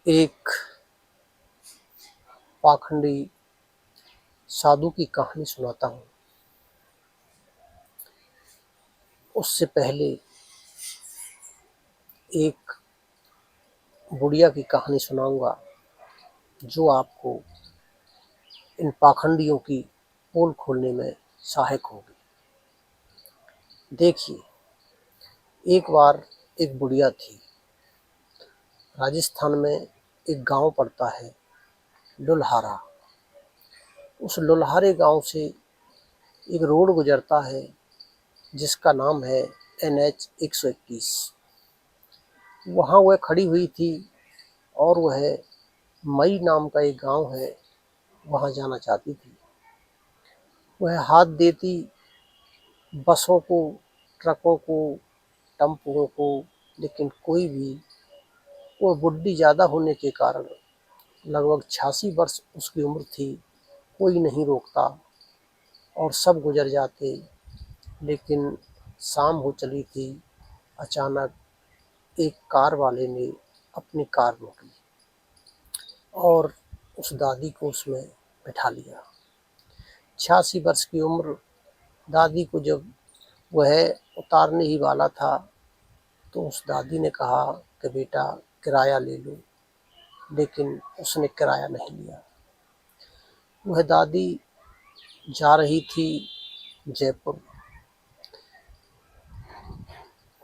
एक पाखंडी साधु की कहानी सुनाता हूँ। उससे पहले एक बुढ़िया की कहानी सुनाऊंगा जो आपको इन पाखंडियों की पोल खोलने में सहायक होगी। देखिए, एक बार एक बुढ़िया थी। राजस्थान में एक गांव पड़ता है लुल्हारा। उस लुल्हारे गांव से एक रोड गुजरता है जिसका नाम है NH 121। वहाँ वह खड़ी हुई थी और वह मई नाम का एक गांव है, वहाँ जाना चाहती थी। वह हाथ देती बसों को, ट्रकों को, टेम्पुओं को, लेकिन कोई भी, वो बुढ़ी ज़्यादा होने के कारण, लगभग 86 वर्ष उसकी उम्र थी, कोई नहीं रोकता और सब गुजर जाते। लेकिन शाम हो चली थी। अचानक एक कार वाले ने अपनी कार रोकी और उस दादी को उसमें बैठा लिया। 86 वर्ष की उम्र दादी को जब वह उतारने ही वाला था तो उस दादी ने कहा कि बेटा किराया ले लो, लेकिन उसने किराया नहीं लिया। वह दादी जा रही थी जयपुर,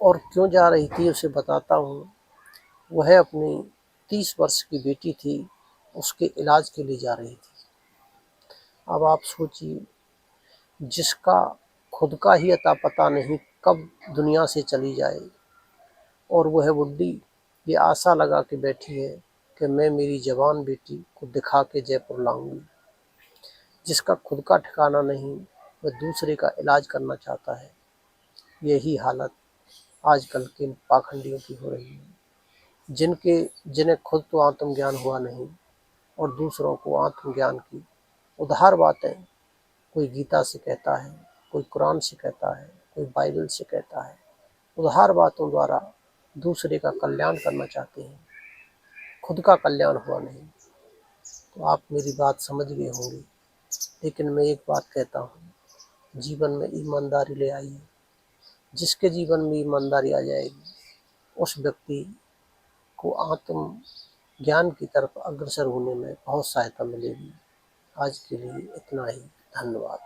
और क्यों जा रही थी उसे बताता हूँ। वह अपनी 30 वर्ष की बेटी थी, उसके इलाज के लिए जा रही थी। अब आप सोचिए, जिसका खुद का ही अता पता नहीं कब दुनिया से चली जाए, और वह बुढ़ी ये आशा लगा के बैठी है कि मैं मेरी जवान बेटी को दिखा के जयपुर लाऊंगी। जिसका खुद का ठिकाना नहीं, वह दूसरे का इलाज करना चाहता है। यही हालत आजकल के पाखंडियों की हो रही है, जिन्हें खुद तो आत्मज्ञान हुआ नहीं और दूसरों को आत्मज्ञान की उधार बातें कोई गीता से कहता है, कोई कुरान से कहता है, कोई बाइबल से कहता है। उधार बातों द्वारा दूसरे का कल्याण करना चाहते हैं, खुद का कल्याण हुआ नहीं। तो आप मेरी बात समझ गए होंगे। लेकिन मैं एक बात कहता हूँ, जीवन में ईमानदारी ले आइए। जिसके जीवन में ईमानदारी आ जाएगी, उस व्यक्ति को आत्म ज्ञान की तरफ अग्रसर होने में बहुत सहायता मिलेगी। आज के लिए इतना ही। धन्यवाद।